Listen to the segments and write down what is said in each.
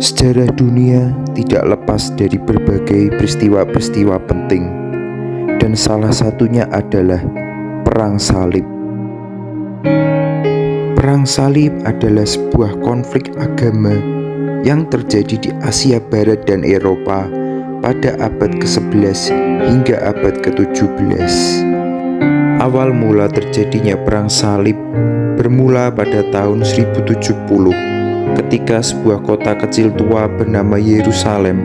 Sejarah dunia tidak lepas dari berbagai peristiwa-peristiwa penting, dan salah satunya adalah Perang Salib. Perang Salib adalah sebuah konflik agama yang terjadi di Asia Barat dan Eropa pada abad ke-11 hingga abad ke-17. Awal mula terjadinya Perang Salib bermula pada tahun 1070 ketika sebuah kota kecil tua bernama Yerusalem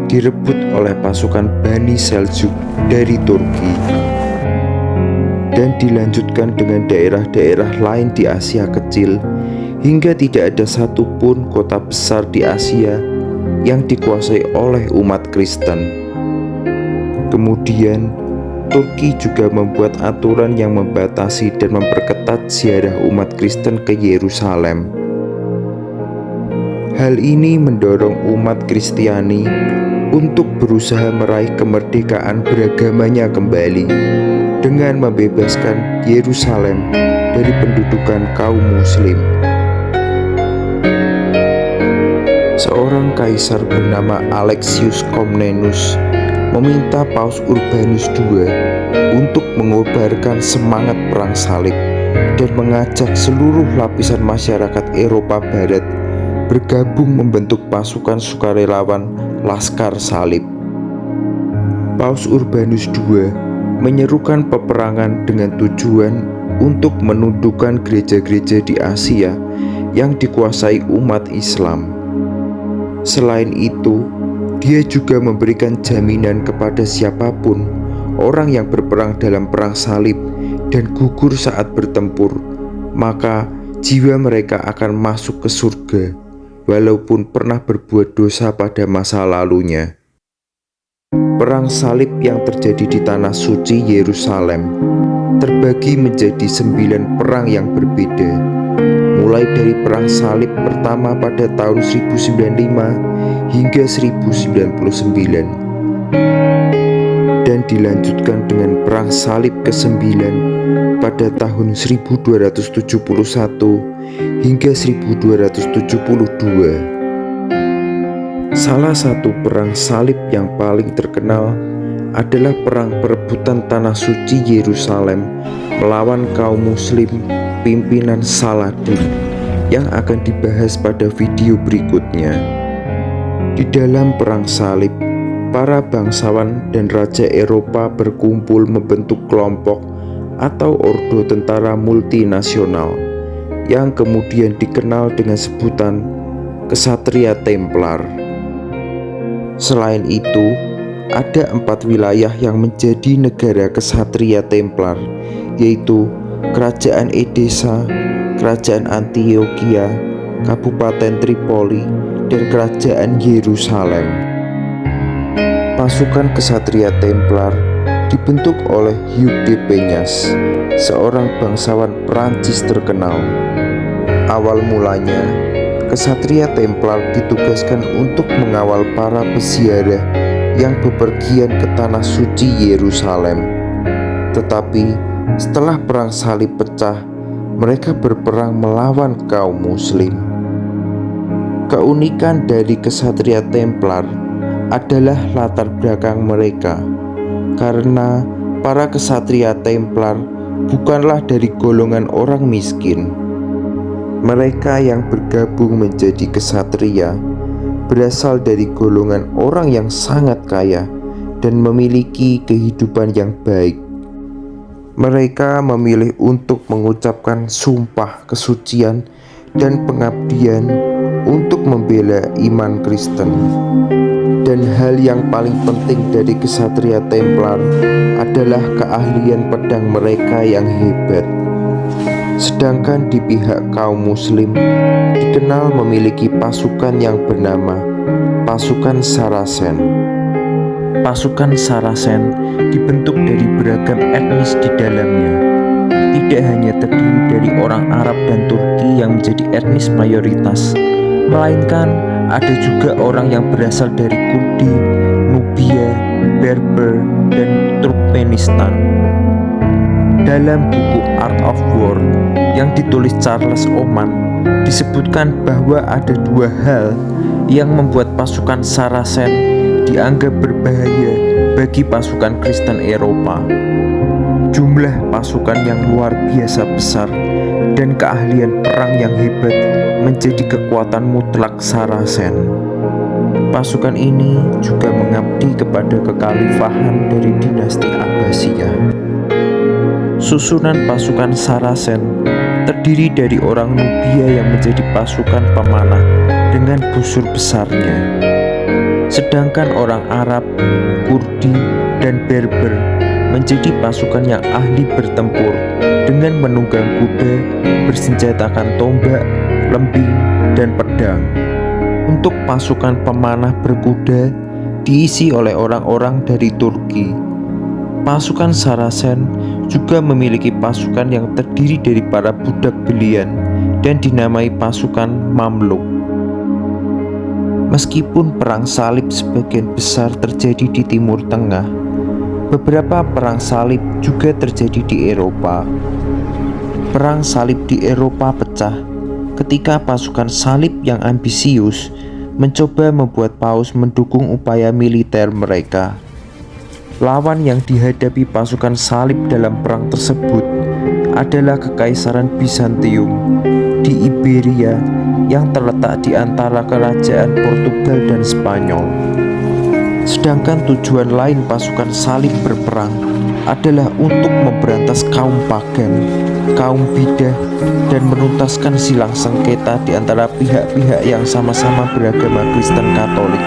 direbut oleh pasukan Bani Seljuk dari Turki, dan dilanjutkan dengan daerah-daerah lain di Asia Kecil hingga tidak ada satupun kota besar di Asia yang dikuasai oleh umat Kristen. Kemudian Turki juga membuat aturan yang membatasi dan memperketat ziarah umat Kristen ke Yerusalem. Hal ini mendorong umat Kristiani untuk berusaha meraih kemerdekaan beragamanya kembali dengan membebaskan Yerusalem dari pendudukan kaum Muslim. Seorang kaisar bernama Alexius Komnenus meminta Paus Urbanus II untuk mengobarkan semangat Perang Salib dan mengajak seluruh lapisan masyarakat Eropa Barat bergabung membentuk pasukan sukarelawan Laskar Salib. Paus Urbanus II menyerukan peperangan dengan tujuan untuk menundukkan gereja-gereja di Asia yang dikuasai umat Islam. Selain itu, dia juga memberikan jaminan kepada siapapun orang yang berperang dalam Perang Salib dan gugur saat bertempur, maka jiwa mereka akan masuk ke surga walaupun pernah berbuat dosa pada masa lalunya. Perang Salib yang terjadi di Tanah Suci Yerusalem terbagi menjadi 9 perang yang berbeda, mulai dari Perang Salib pertama pada tahun 1095 hingga 1099, dan dilanjutkan dengan Perang Salib ke-9 pada tahun 1271 hingga 1272. Salah satu perang salib yang paling terkenal adalah perang perebutan Tanah Suci Yerusalem melawan kaum Muslim pimpinan Saladin yang akan dibahas pada video berikutnya. Di dalam Perang Salib, para bangsawan dan raja Eropa berkumpul membentuk kelompok atau ordo tentara multinasional yang kemudian dikenal dengan sebutan Ksatria Templar. Selain itu, ada 4 wilayah yang menjadi negara Ksatria Templar, yaitu Kerajaan Edessa, Kerajaan Antioquia, Kabupaten Tripoli, dan Kerajaan Yerusalem. Pasukan Ksatria Templar dibentuk oleh Hugh de Peñas, seorang bangsawan Prancis terkenal. Awal mulanya, Ksatria Templar ditugaskan untuk mengawal para peziarah yang bepergian ke Tanah Suci Yerusalem. Tetapi setelah Perang Salib pecah, mereka berperang melawan kaum Muslim. Keunikan dari Ksatria Templar adalah latar belakang mereka, karena para Ksatria Templar bukanlah dari golongan orang miskin. Mereka yang bergabung menjadi ksatria berasal dari golongan orang yang sangat kaya dan memiliki kehidupan yang baik. Mereka memilih untuk mengucapkan sumpah kesucian dan pengabdian untuk membela iman Kristen. Dan hal yang paling penting dari Ksatria Templar adalah keahlian pedang mereka yang hebat. Sedangkan di pihak kaum Muslim dikenal memiliki pasukan yang bernama pasukan Saracen. Pasukan Saracen dibentuk dari beragam etnis di dalamnya. Tidak hanya terdiri dari orang Arab dan Turki yang menjadi etnis mayoritas, melainkan ada juga orang yang berasal dari Kurdi, Nubia, Berber, dan Turkmenistan. Dalam buku Art of War yang ditulis Charles Oman, disebutkan bahwa ada 2 hal yang membuat pasukan Saracen dianggap berbahaya bagi pasukan Kristen Eropa. Jumlah pasukan yang luar biasa besar dan keahlian perang yang hebat menjadi kekuatan mutlak Saracen. Pasukan ini juga mengabdi kepada kekhalifahan dari dinasti Abbasiyah. Susunan pasukan Saracen terdiri dari orang Nubia yang menjadi pasukan pemanah dengan busur besarnya. Sedangkan orang Arab, Kurdi, dan Berber menjadi pasukan yang ahli bertempur dengan menunggang kuda, bersenjatakan tombak, lembing, dan pedang. Untuk pasukan pemanah berkuda diisi oleh orang-orang dari Turki. Pasukan Saracen juga memiliki pasukan yang terdiri dari para budak belian dan dinamai pasukan Mamluk. Meskipun perang salib sebagian besar terjadi di Timur Tengah, beberapa perang salib juga terjadi di Eropa. Perang salib di Eropa pecah ketika pasukan salib yang ambisius mencoba membuat Paus mendukung upaya militer mereka. Lawan yang dihadapi pasukan salib dalam perang tersebut adalah Kekaisaran Bizantium di Iberia yang terletak di antara kerajaan Portugal dan Spanyol. Sedangkan tujuan lain pasukan salib berperang adalah untuk memberantas kaum pagan, kaum bidah, dan menuntaskan silang sengketa di antara pihak-pihak yang sama-sama beragama Kristen Katolik.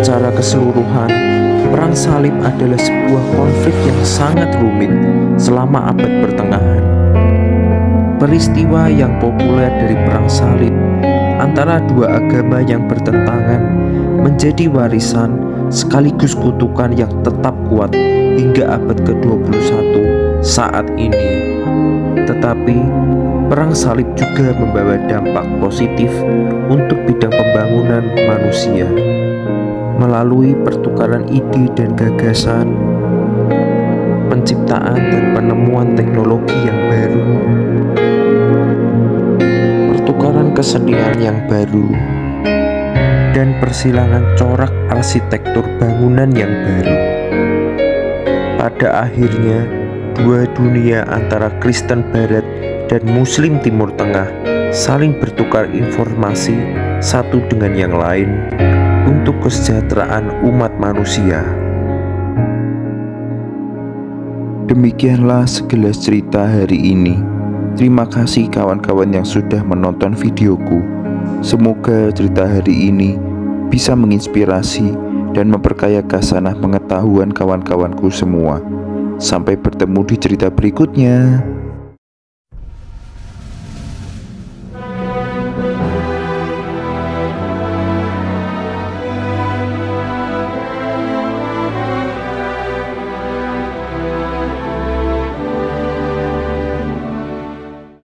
Secara keseluruhan, perang salib adalah sebuah konflik yang sangat rumit selama abad pertengahan. Peristiwa yang populer dari perang salib antara dua agama yang bertentangan menjadi warisan sekaligus kutukan yang tetap kuat hingga abad ke-21 saat ini. Tetapi perang salib juga membawa dampak positif untuk bidang pembangunan manusia melalui pertukaran ide dan gagasan, penciptaan dan penemuan teknologi yang baru, pertukaran kesenian yang baru, dan persilangan corak arsitektur bangunan yang baru. Pada akhirnya, dua dunia antara Kristen Barat dan Muslim Timur Tengah saling bertukar informasi satu dengan yang lain untuk kesejahteraan umat manusia. Demikianlah segelas cerita hari ini. Terima kasih kawan-kawan yang sudah menonton videoku. Semoga cerita hari ini bisa menginspirasi dan memperkaya khasanah pengetahuan kawan-kawanku semua. Sampai bertemu di cerita berikutnya.